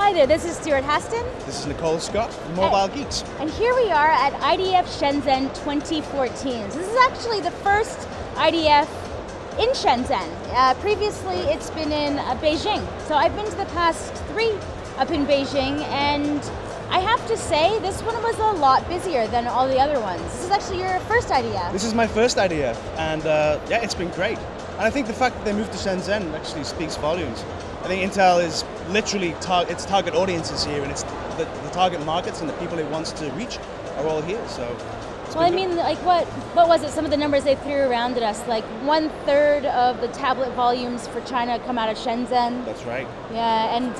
Hi there, this is Stuart Haston. This is Nicole Scott from Mobile Geeks. And here we are at IDF Shenzhen 2014. So this is actually the first IDF in Shenzhen. Previously it's been in Beijing. So I've been to the past 3 up in Beijing, and I have to say this one was a lot busier than all the other ones. This is actually your first IDF. This is my first IDF, and yeah, it's been great. And I think the fact that they moved to Shenzhen actually speaks volumes. I think Intel is literally its target audiences here, and it's the target markets and the people it wants to reach are all here. So, well, I mean, like what was it? Some of the numbers they threw around at us, like 1/3 of the tablet volumes for China come out of Shenzhen. That's right. Yeah, and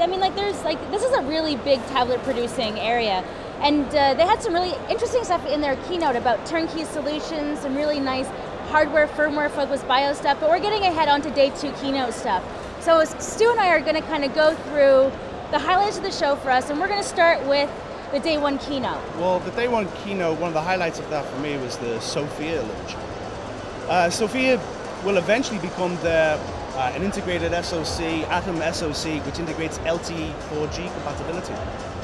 I mean, like this is a really big tablet producing area, and they had some really interesting stuff in their keynote about turnkey solutions, some really nice hardware, firmware focused BIOS stuff. But we're getting ahead onto day 2 keynote stuff. So Stu and I are going to kind of go through the highlights of the show for us, and we're going to start with the day 1 keynote. Well, the day 1 keynote, one of the highlights of that for me was the Sophia launch. Sophia will eventually become an integrated SoC, Atom SoC, which integrates LTE 4G compatibility.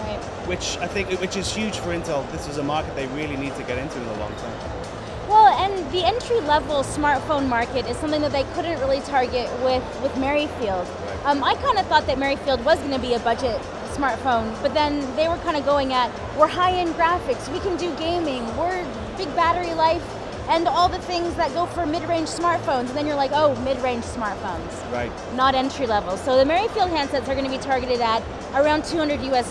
Right. Which is huge for Intel. This is a market they really need to get into in the long term. Well, and the entry-level smartphone market is something that they couldn't really target with Merrifield. Right. I kind of thought that Merrifield was going to be a budget smartphone, but then they were kind of going at, we're high-end graphics, we can do gaming, we're big battery life, and all the things that go for mid-range smartphones, and then you're like, oh, mid-range smartphones. Right. Not entry-level. So the Merrifield handsets are going to be targeted at around $200 US.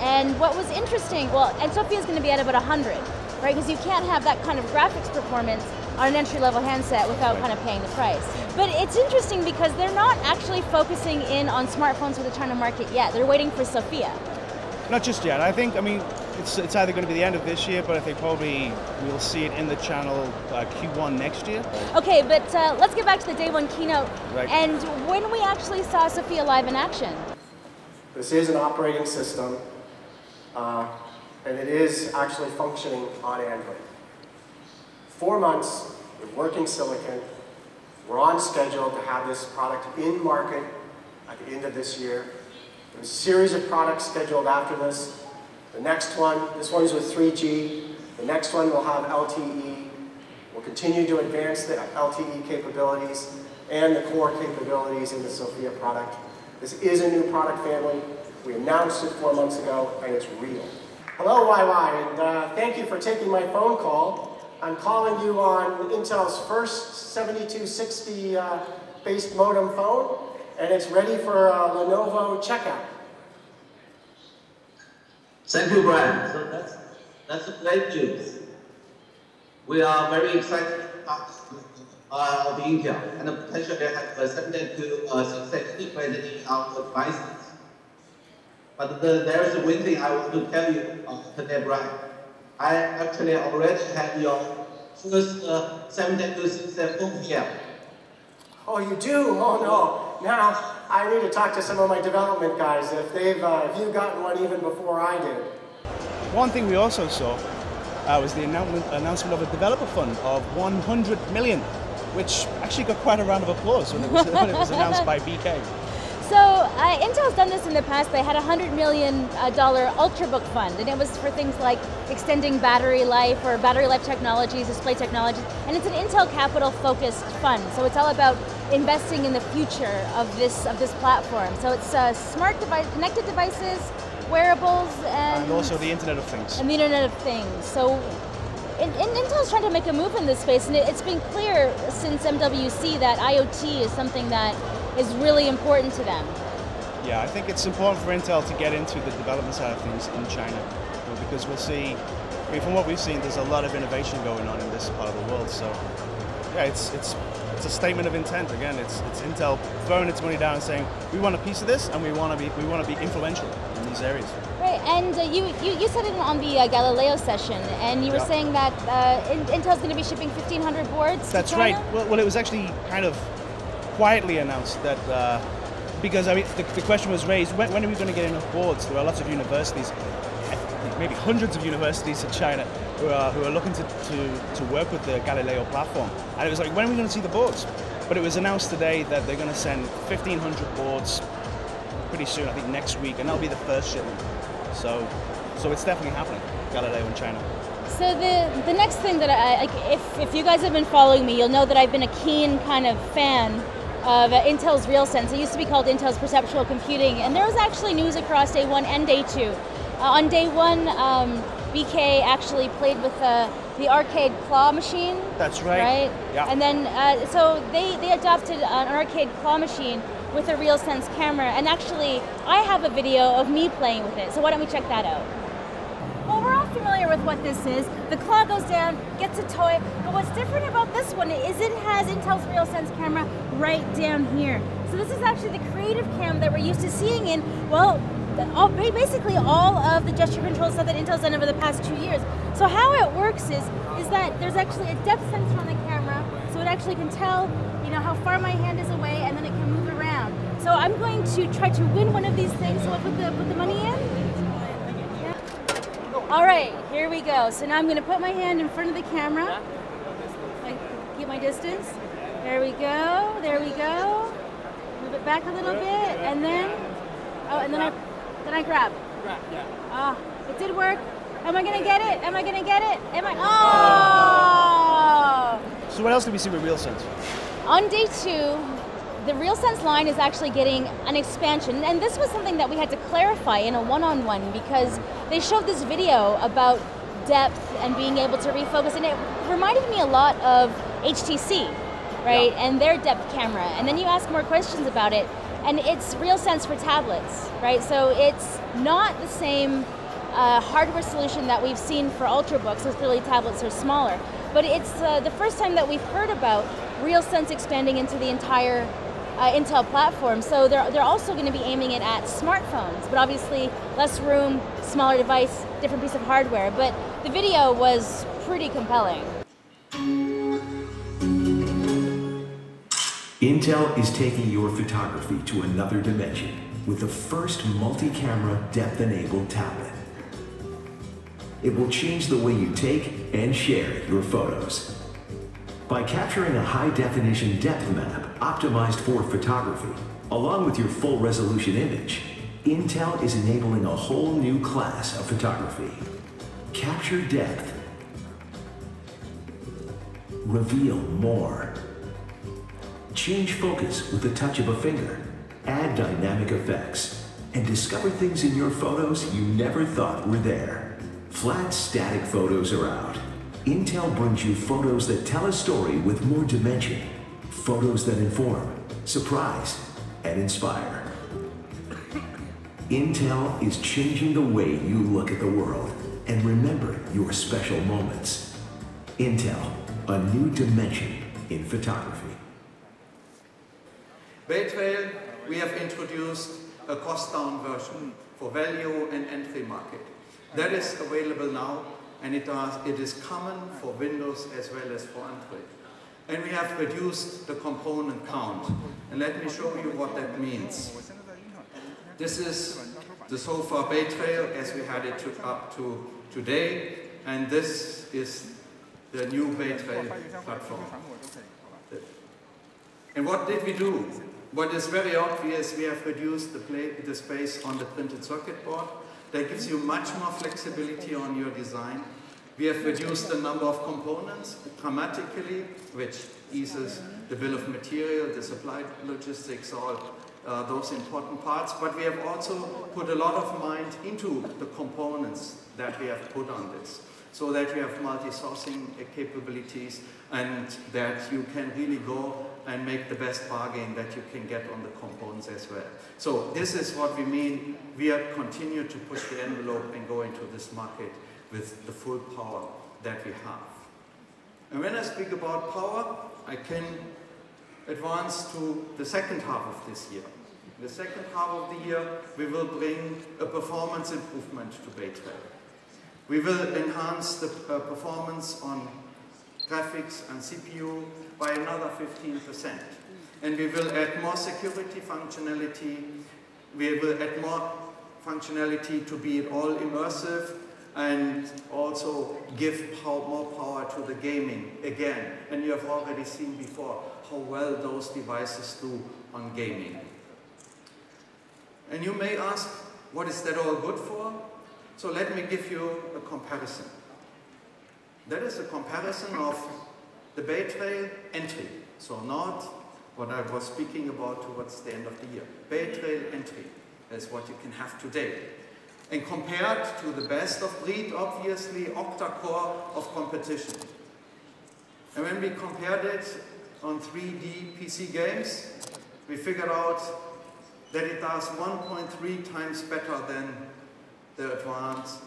And what was interesting, well, and Sophia's going to be at about 100. Right, because you can't have that kind of graphics performance on an entry-level handset without kind of paying the price. But it's interesting because they're not actually focusing in on smartphones for the China market yet. They're waiting for Sophia. Not just yet. I mean, it's either going to be the end of this year, but I think probably we'll see it in the channel Q1 next year. Okay, but let's get back to the day 1 keynote. Right. And when we actually saw Sophia live in action. This is an operating system. And it is actually functioning on Android. 4 months with working silicon. We're on schedule to have this product in market at the end of this year. There's a series of products scheduled after this. The next one, this one's with 3G. The next one will have LTE. We'll continue to advance the LTE capabilities and the core capabilities in the Sophia product. This is a new product family. We announced it 4 months ago, and it's real. Hello, YY, and thank you for taking my phone call. I'm calling you on Intel's first 7260 based modem phone, and it's ready for Lenovo checkout. Thank you, Brian. So that's great news. We are very excited about Intel and potentially have accepted to success integrated in our devices. But there is one thing I want to tell you today, Brian. I actually already have your first 7260 phone here. Oh, you do? Oh no. Now I need to talk to some of my development guys if you've gotten one even before I did. One thing we also saw was the announcement of a developer fund of 100 million, which actually got quite a round of applause when it was announced by BK. So Intel's done this in the past. They had a $100 million Ultrabook fund, and it was for things like extending battery life or battery life technologies, display technologies, and it's an Intel Capital focused fund. So it's all about investing in the future of this platform. So it's smart device, connected devices, wearables, and also the Internet of Things. And the Internet of Things. So Intel's trying to make a move in this space, and it's been clear since MWC that IoT is something that is really important to them. Yeah, I think it's important for Intel to get into the development side of things in China, because we'll see, I mean, from what we've seen, there's a lot of innovation going on in this part of the world. So, yeah, it's a statement of intent. Again, it's Intel throwing its money down and saying, we want a piece of this, and we want to be influential in these areas. Right, and you said it on the Galileo session, and you were saying that Intel's going to be shipping 1,500 boards. That's to China? right. Well, it was actually kind of quietly announced that, because I mean, the question was raised, when are we going to get enough boards? There are lots of universities, maybe hundreds of universities in China who are looking to work with the Galileo platform. And it was like, when are we going to see the boards? But it was announced today that they're going to send 1,500 boards pretty soon, I think next week, and that'll be the first shipment. So it's definitely happening, Galileo in China. So the next thing that if you guys have been following me, you'll know that I've been a keen kind of fan of Intel's RealSense. It used to be called Intel's Perceptual Computing, and there was actually news across day 1 and day 2. On day 1, BK actually played with the arcade claw machine. That's right. Right? Yeah. And then, so they adopted an arcade claw machine with a RealSense camera, and actually, I have a video of me playing with it, so why don't we check that out? Well, we're all familiar with what this is. The claw goes down, gets a toy, but what's different about this one is it has Intel's RealSense camera right down here. So this is actually the creative cam that we're used to seeing in, well, basically all of the gesture control stuff that Intel's done over the past 2 years. So how it works is that there's actually a depth sensor on the camera, so it actually can tell, you know, how far my hand is away, and then it can move around. So I'm going to try to win one of these things. So I put the money in. Yeah. All right, here we go. So now I'm going to put my hand in front of the camera. Like, keep my distance. There we go. There we go. Move it back a little bit, and then then I grab. Yeah. Ah, it did work. Am I going to get it? Am I going to get it? Am I? Oh! So what else did we see with RealSense? On day 2, the RealSense line is actually getting an expansion, and this was something that we had to clarify in a one-on-one because they showed this video about depth and being able to refocus, and it reminded me a lot of HTC, right? Yeah. And their depth camera. And then you ask more questions about it, and it's RealSense for tablets, right? So it's not the same hardware solution that we've seen for Ultrabooks, because clearly tablets are smaller. But it's the first time that we've heard about RealSense expanding into the entire Intel platform. So they're also going to be aiming it at smartphones, but obviously less room, smaller device, different piece of hardware. But the video was pretty compelling. Intel is taking your photography to another dimension with the first multi-camera depth-enabled tablet. It will change the way you take and share your photos. By capturing a high-definition depth map optimized for photography, along with your full-resolution image, Intel is enabling a whole new class of photography. Capture depth. Reveal more. Change focus with the touch of a finger. Add dynamic effects. And discover things in your photos you never thought were there. Flat, static photos are out. Intel brings you photos that tell a story with more dimension. Photos that inform, surprise, and inspire. Intel is changing the way you look at the world and remember your special moments. Intel, a new dimension in photography. Bay-Trail, we have introduced a cost-down version for value and entry market. That is available now, and it is common for Windows as well as for Android. And we have reduced the component count. And let me show you what that means. This is the Sophia Bay-Trail as we had it up to today, and this is the new Bay-Trail platform. And what did we do? What is very obvious, we have reduced the space on the printed circuit board. That gives you much more flexibility on your design. We have reduced the number of components dramatically, which eases the bill of material, the supply logistics, all those important parts. But we have also put a lot of mind into the components that we have put on this, so that you have multi-sourcing capabilities and that you can really go and make the best bargain that you can get on the components as well. So this is what we mean. We are continue to push the envelope and go into this market with the full power that we have. And when I speak about power, I can advance to the second half of this year. In the second half of the year, we will bring a performance improvement to Bay-Trail. We will enhance the performance on graphics and CPU by another 15%. And we will add more security functionality. We will add more functionality to be all immersive and also give more power to the gaming again. And you have already seen before how well those devices do on gaming. And you may ask, what is that all good for? So let me give you a comparison. That is a comparison of the Bay Trail entry. So not what I was speaking about towards the end of the year. Bay Trail entry is what you can have today. And compared to the best of breed, obviously, octa-core of competition. And when we compared it on 3D PC games, we figured out that it does 1.3 times better than the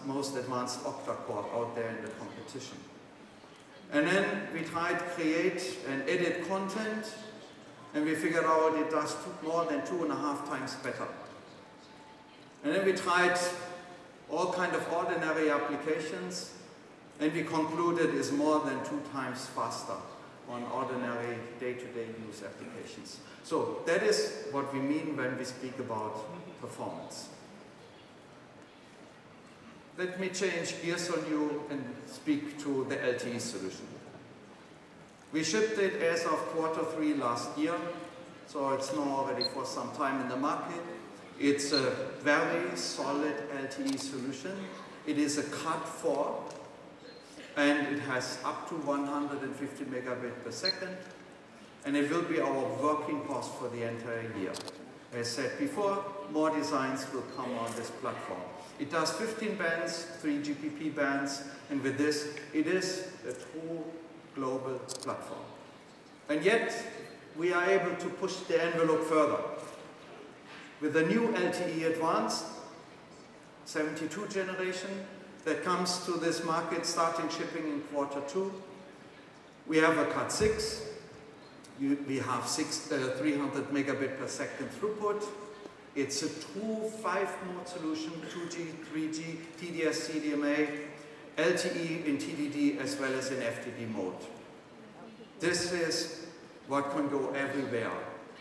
most advanced octa-core out there in the competition. And then we tried to create and edit content, and we figured out it does more than 2.5 times better. And then we tried all kind of ordinary applications, and we concluded it's more than 2 times faster on ordinary day-to-day use applications. So that is what we mean when we speak about performance. Let me change gears on you and speak to the LTE solution. We shipped it as of Q3 last year, so it's now already for some time in the market. It's a very solid LTE solution. It is a Cat 4, and it has up to 150 megabit per second, and it will be our working cost for the entire year. As said before, more designs will come on this platform. It does 15 bands, 3 GPP bands, and with this, it is a true global platform. And yet, we are able to push the envelope further. With the new LTE Advanced 72 generation that comes to this market starting shipping in Q2, we have a Cat 6, we have 300 megabit per second throughput. It's a true 5-mode solution, 2G, 3G, TDS, CDMA, LTE in TDD as well as in FDD mode. This is what can go everywhere,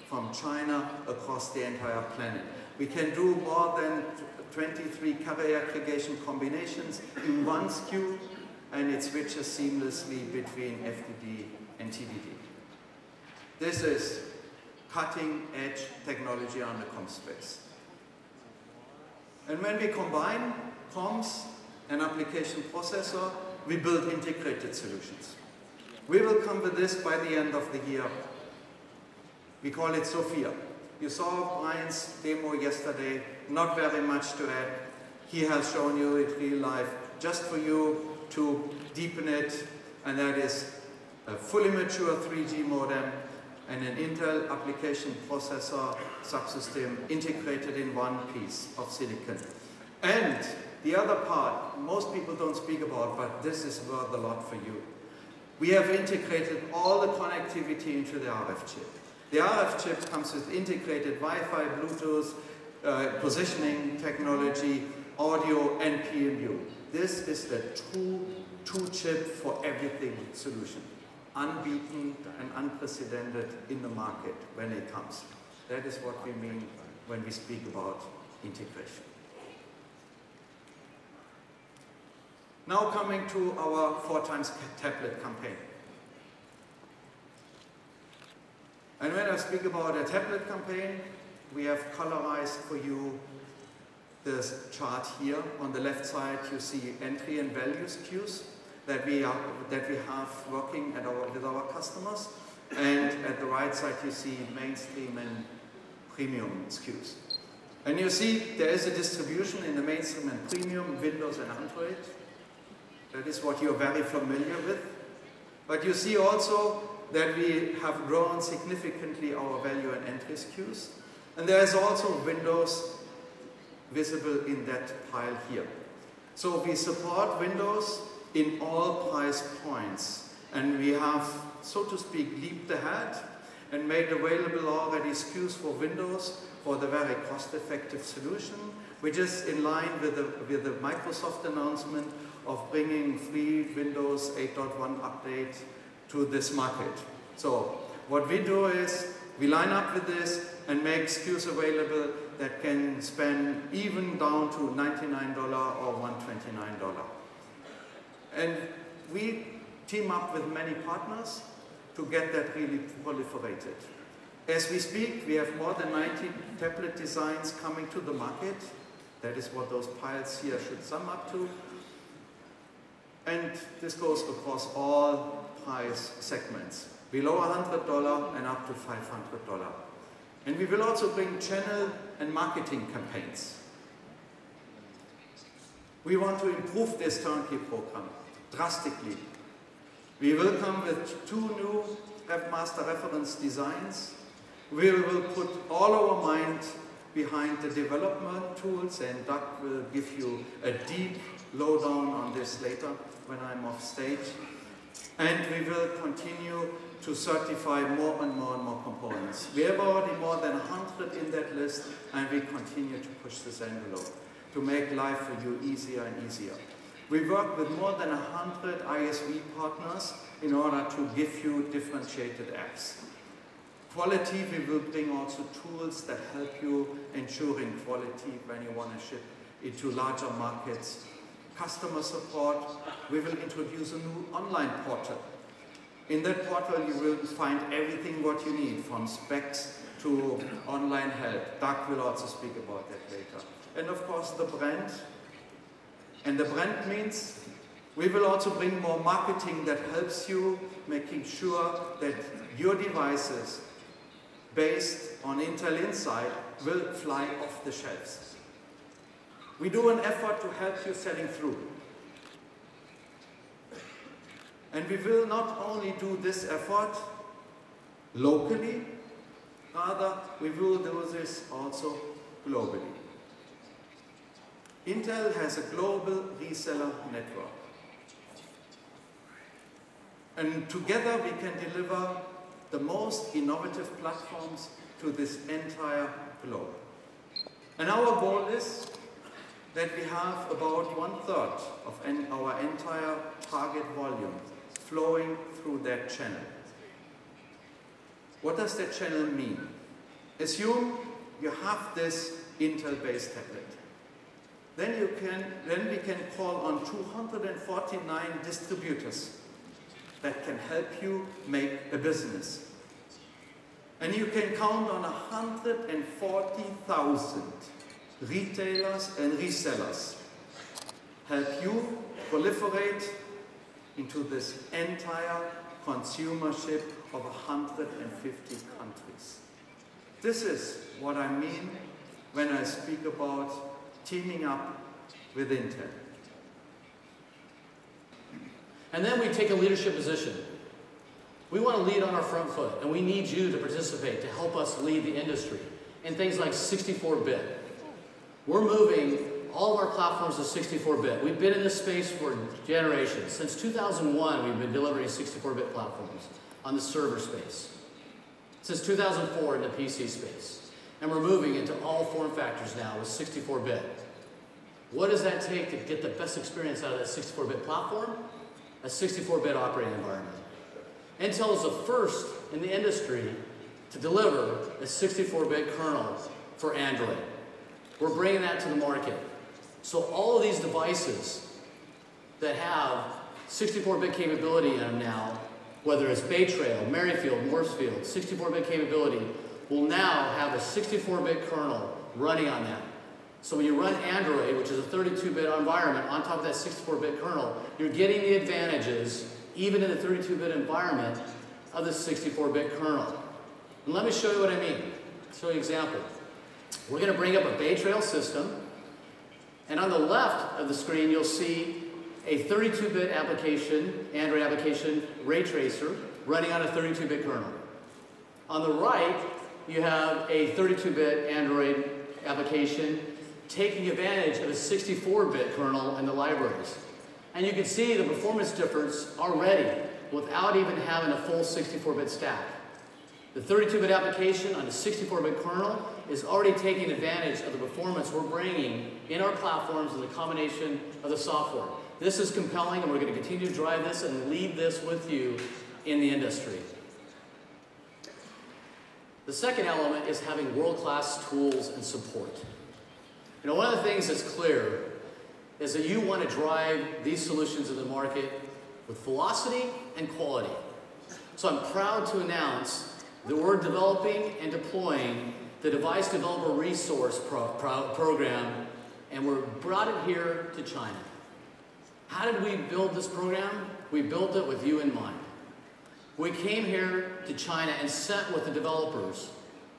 from China across the entire planet. We can do more than 23 carrier aggregation combinations in one SKU, and it switches seamlessly between FDD and TDD. This is cutting-edge technology on the comms space. And when we combine comms and application processor, we build integrated solutions. We will come with this by the end of the year. We call it Sophia. You saw Brian's demo yesterday, not very much to add. He has shown you it real life, just for you to deepen it, and that is a fully mature 3G modem and an Intel application processor subsystem integrated in one piece of silicon. And the other part, most people don't speak about, but this is worth a lot for you. We have integrated all the connectivity into the RF chip. The RF chip comes with integrated Wi-Fi, Bluetooth, positioning technology, audio, and PMU. This is the true two-chip for everything solution. Unbeaten and unprecedented in the market when it comes. That is what we mean when we speak about integration. Now coming to our 4x tablet campaign. And when I speak about a tablet campaign, we have colorized for you this chart here. On the left side, you see entry and value SKUs that we have working with our customers. And at the right side, you see mainstream and premium SKUs. And you see there is a distribution in the mainstream and premium, Windows and Android. That is what you're very familiar with. But you see also that we have grown significantly our value and entry SKUs. And there is also Windows visible in that pile here. So we support Windows in all price points. And we have, so to speak, leaped ahead and made available already SKUs for Windows for the very cost-effective solution, which is in line with the Microsoft announcement of bringing free Windows 8.1 update to this market. So what we do is we line up with this and make SKUs available that can spend even down to $99 or $129. And we team up with many partners to get that really proliferated. As we speak, we have more than 90 tablet designs coming to the market. That is what those piles here should sum up to. And this goes across all price segments, below $100 and up to $500. And we will also bring channel and marketing campaigns. We want to improve this turnkey program drastically. We will come with 2 new master reference designs. We will put all our mind behind the development tools, and Doug will give you a deep lowdown on this later when I'm off stage. And we will continue to certify more and more and more components. We have already more than 100 in that list, and we continue to push this envelope to make life for you easier and easier. We work with more than 100 ISV partners in order to give you differentiated apps. Quality, we will bring also tools that help you ensuring quality when you want to ship into larger markets. Customer support, we will introduce a new online portal. In that portal you will find everything what you need, from specs to online help. Doug will also speak about that later. And of course the brand. And the brand means we will also bring more marketing that helps you, making sure that your devices based on Intel Inside will fly off the shelves. We do an effort to help you selling through. And we will not only do this effort locally, rather we will do this also globally. Intel has a global reseller network. And together we can deliver the most innovative platforms to this entire globe. And our goal is that we have about 1/3 of our entire target volume flowing through that channel. What does that channel mean? Assume you have this Intel-based tablet. Then we can call on 249 distributors that can help you make a business. And you can count on 140,000 retailers and resellers help you proliferate into this entire consumership of 150 countries. This is what I mean when I speak about teaming up with Intel. And then we take a leadership position. We want to lead on our front foot, and we need you to participate to help us lead the industry in things like 64-bit. We're moving all of our platforms to 64-bit. We've been in this space for generations. Since 2001, we've been delivering 64-bit platforms on the server space. Since 2004 in the PC space. And we're moving into all form factors now with 64-bit. What does that take to get the best experience out of that 64-bit platform? A 64-bit operating environment. Intel is the first in the industry to deliver a 64-bit kernel for Android. We're bringing that to the market. So all of these devices that have 64-bit capability in them now, whether it's Bay Trail, Merrifield, Morsefield, 64-bit capability, will now have a 64-bit kernel running on that. So when you run Android, which is a 32-bit environment, on top of that 64-bit kernel, you're getting the advantages, even in the 32-bit environment, of the 64-bit kernel. And let me show you what I mean. I'll show you an example. We're going to bring up a Bay Trail system, and on the left of the screen, you'll see a 32-bit application, Android application, ray tracer, running on a 32-bit kernel. On the right, you have a 32-bit Android application taking advantage of a 64-bit kernel and the libraries. And you can see the performance difference already without even having a full 64-bit stack. The 32-bit application on the 64-bit kernel is already taking advantage of the performance we're bringing in our platforms and the combination of the software. This is compelling, and we're going to continue to drive this and lead this with you in the industry. The second element is having world-class tools and support. You know, one of the things that's clear is that you want to drive these solutions in the market with velocity and quality. So I'm proud to announce that we're developing and deploying the Device Developer Resource Program, and we're brought it here to China. How did we build this program? We built it with you in mind. We came here to China and sat with the developers,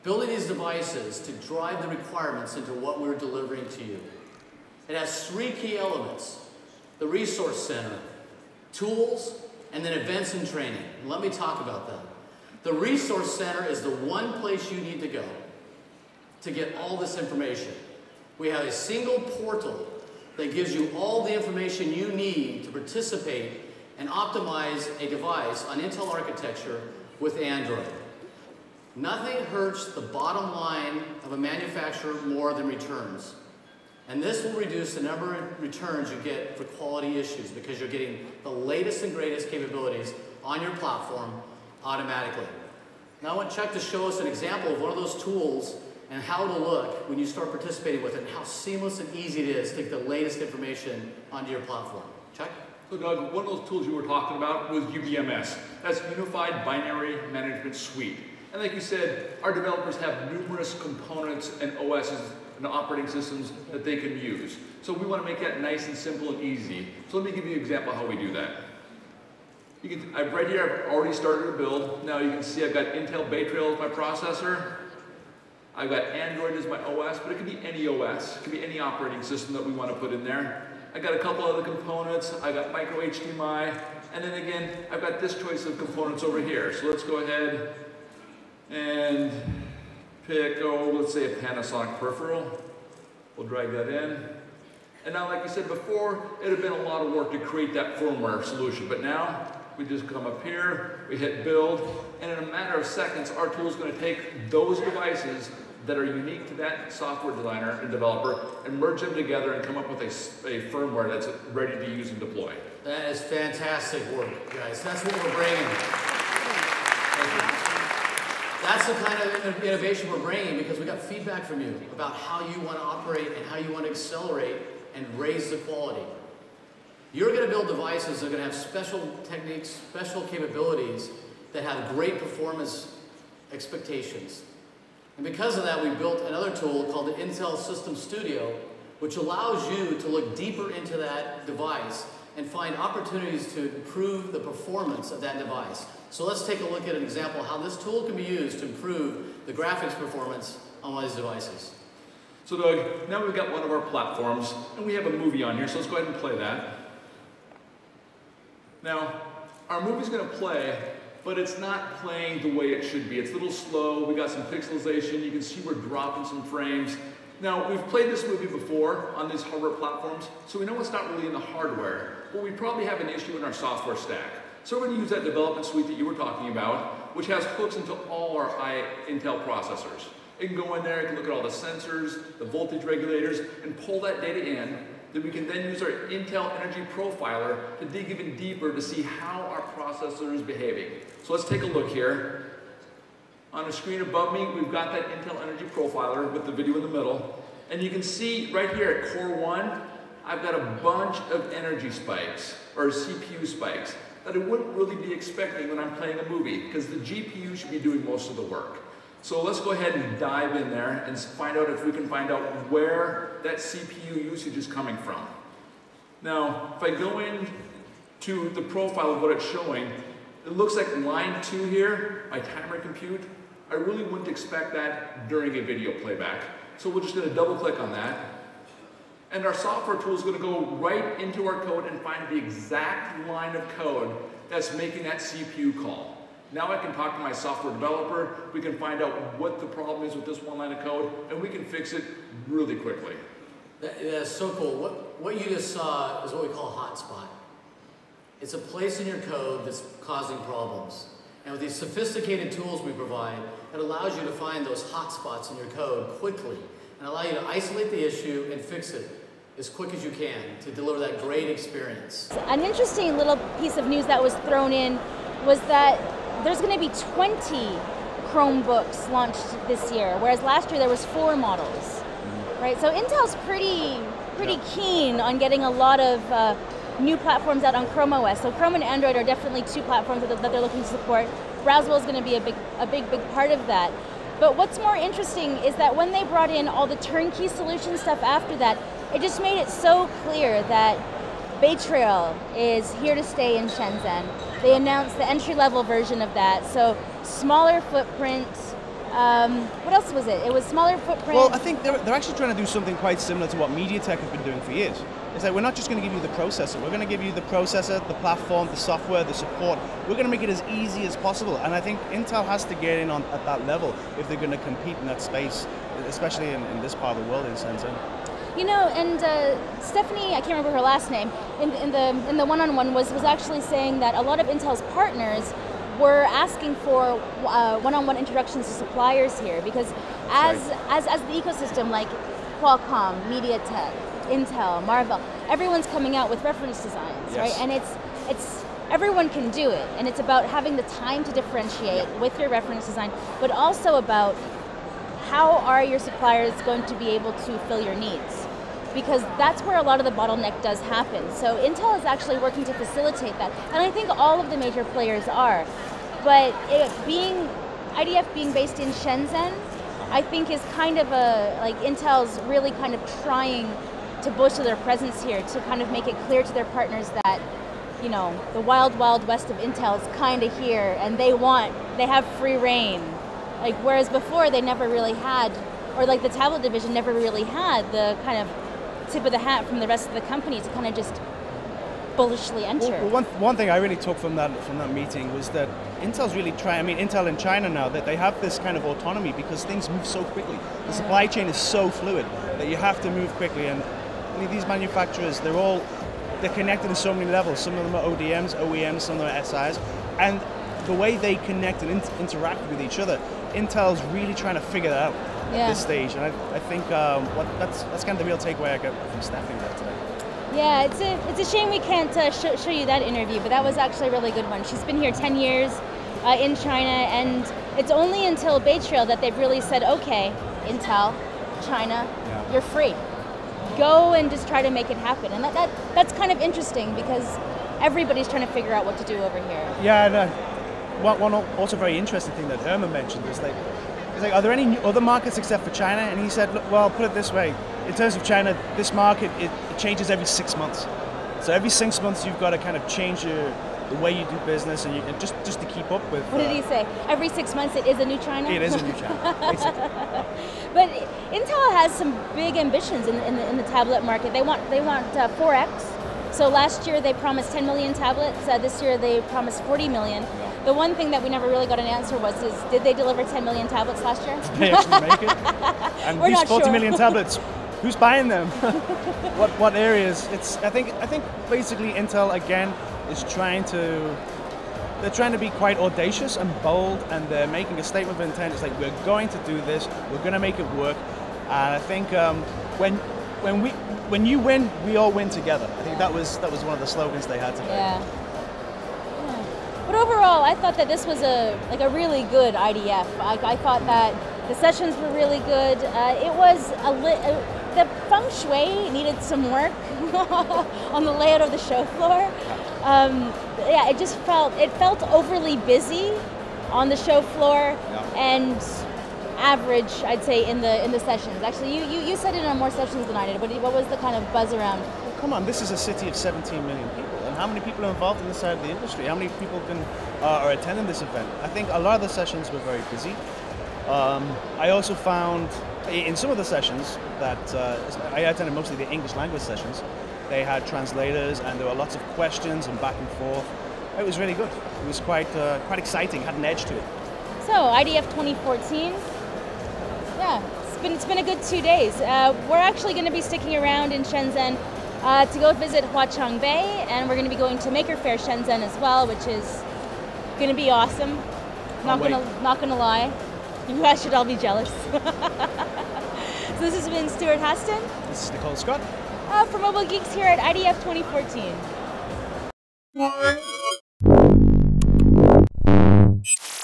building these devices to drive the requirements into what we're delivering to you. It has 3 key elements: the Resource Center, tools, and then events and training. And let me talk about that. The Resource Center is the one place you need to go to get all this information. We have a single portal that gives you all the information you need to participate and optimize a device on Intel architecture with Android. Nothing hurts the bottom line of a manufacturer more than returns. And this will reduce the number of returns you get for quality issues because you're getting the latest and greatest capabilities on your platform automatically. Now I want Chuck to show us an example of one of those tools and how it'll look when you start participating with it and how seamless and easy it is to take the latest information onto your platform. Chuck? So Doug, one of those tools you were talking about was UBMS. That's Unified Binary Management Suite. And like you said, our developers have numerous components and OSs and operating systems that they can use. So we want to make that nice and simple and easy. So let me give you an example of how we do that. Right here, I've already started a build. Now you can see I've got Intel Bay Trail as my processor. I've got Android as my OS, but it could be any OS. It could be any operating system that we want to put in there. I got a couple other components. I got micro HDMI, and then again, I've got this choice of components over here. So let's go ahead and pick, let's say a Panasonic peripheral. We'll drag that in. And now, like I said before, it had been a lot of work to create that firmware solution, but now we just come up here, we hit build, and in a matter of seconds, our tool is going to take those devices that are unique to that software designer and developer and merge them together and come up with a firmware that's ready to use and deploy. That is fantastic work, guys. That's what we're bringing. That's the kind of innovation we're bringing because we got feedback from you about how you want to operate and how you want to accelerate and raise the quality. You're going to build devices that are going to have special techniques, special capabilities that have great performance expectations. And because of that, we built another tool called the Intel System Studio, which allows you to look deeper into that device and find opportunities to improve the performance of that device. So let's take a look at an example of how this tool can be used to improve the graphics performance on one of these devices. So Doug, now we've got one of our platforms, and we have a movie on here, so let's go ahead and play that. Now, our movie's going to play, but it's not playing the way it should be. It's a little slow. We got some pixelization. You can see we're dropping some frames. Now, we've played this movie before on these hardware platforms, so we know it's not really in the hardware, but we probably have an issue in our software stack. So we're going to use that development suite that you were talking about, which has hooks into all our Intel processors. It can go in there, it can look at all the sensors, the voltage regulators, and pull that data in. Then we can then use our Intel Energy Profiler to dig even deeper to see how our processor is behaving. So let's take a look here. On the screen above me, we've got that Intel Energy Profiler with the video in the middle. And you can see right here at Core 1, I've got a bunch of energy spikes, or CPU spikes, that I wouldn't really be expecting when I'm playing a movie, because the GPU should be doing most of the work. So let's go ahead and dive in there and find out if we can find out where that CPU usage is coming from. Now, if I go into the profile of what it's showing, it looks like line 2 here, my timer compute. I really wouldn't expect that during a video playback. So we're just going to double click on that. And our software tool is going to go right into our code and find the exact line of code that's making that CPU call. Now I can talk to my software developer, we can find out what the problem is with this one line of code, and we can fix it really quickly. That's so cool. What you just saw is what we call a hotspot. It's a place in your code that's causing problems. And with these sophisticated tools we provide, it allows you to find those hotspots in your code quickly and allow you to isolate the issue and fix it as quick as you can to deliver that great experience. An interesting little piece of news that was thrown in was that there's going to be 20 Chromebooks launched this year, whereas last year there was 4 models, right? So Intel's pretty keen on getting a lot of new platforms out on Chrome OS. So Chrome and Android are definitely two platforms that they're looking to support. Browsable is going to be a big part of that. But what's more interesting is that when they brought in all the turnkey solution stuff after that, it just made it so clear that Bay Trail is here to stay in Shenzhen. They announced the entry-level version of that, so smaller footprint. What else was it? It was smaller footprint. Well, I think they're actually trying to do something quite similar to what MediaTek have been doing for years. It's like, we're not just going to give you the processor, we're going to give you the processor, the platform, the software, the support. We're going to make it as easy as possible, and I think Intel has to get in at that level if they're going to compete in that space, especially in this part of the world in Shenzhen. You know, and Stephanie, I can't remember her last name, in the one-on-one was actually saying that a lot of Intel's partners were asking for one-on-one introductions to suppliers here, because as the ecosystem, like Qualcomm, MediaTek, Intel, Marvell, everyone's coming out with reference designs, yes. right? And it's everyone can do it, and it's about having the time to differentiate with your reference design, but also about how are your suppliers going to be able to fill your needs? Because that's where a lot of the bottleneck does happen. So Intel is actually working to facilitate that, and I think all of the major players are. But IDF being based in Shenzhen, I think is kind of Intel's really kind of trying to bolster their presence here, to kind of make it clear to their partners that, you know, the wild west of Intel is kind of here, and they have free reign. Like, whereas before they never really had, or like the tablet division never really had the kind of tip of the hat from the rest of the company to kind of just bullishly enter. Well, one thing I really took from that meeting was that Intel's really trying. I mean, Intel in China now, that they have this kind of autonomy because things move so quickly. The supply chain is so fluid that you have to move quickly. And I mean, these manufacturers, they're connected at so many levels. Some of them are ODMs, OEMs, some of them are SIs, and the way they connect and interact with each other, Intel's really trying to figure that out at this stage. And I think that's kind of the real takeaway I got from Stephanie there today. Yeah, it's a shame we can't show you that interview, but that was actually a really good one. She's been here 10 years in China, and it's only until Bay Trail that they've really said, okay, Intel, China, you're free. Go and just try to make it happen. And that's kind of interesting because everybody's trying to figure out what to do over here. Yeah, and one also very interesting thing that Herman mentioned is like, are there any other markets except for China? And he said, look, well, put it this way, in terms of China, this market, it changes every 6 months. So every 6 months you've got to kind of change the way you do business, and just to keep up with. What did he say? Every 6 months it is a new China? It is a new China, basically. But Intel has some big ambitions in the tablet market. They want 4x. So last year they promised 10 million tablets. This year they promised 40 million. The one thing that we never really got an answer was, did they deliver 10 million tablets last year? Did they actually make it? And We're these not 40 sure. million tablets, who's buying them? What areas? I think basically Intel again is trying to be quite audacious and bold, and they're making a statement of intent. It's like, we're going to do this, we're going to make it work. And I think when you win, we all win together. I think that was one of the slogans they had today. Yeah. But overall, I thought that this was a really good IDF. I thought that the sessions were really good. It was the feng shui needed some work on the layout of the show floor. Yeah, it felt overly busy on the show floor and average, I'd say, in the sessions. Actually, you said it on more sessions than I did. What was the kind of buzz around? Well, come on, this is a city of 17 million people. And how many people are involved in this side of the industry? How many people are attending this event? I think a lot of the sessions were very busy. I also found in some of the sessions that I attended mostly the English language sessions. They had translators, and there were lots of questions and back and forth. It was really good. It was quite exciting. Had an edge to it. So IDF 2014. Yeah, it's been a good 2 days. We're actually going to be sticking around in Shenzhen to go visit Huaqiang Bay, and we're going to be going to Maker Faire Shenzhen as well, which is going to be awesome. Not gonna lie, you guys should all be jealous. So this has been Stuart Haston. This is Nicole Scott. For Mobile Geeks here at IDF 2014.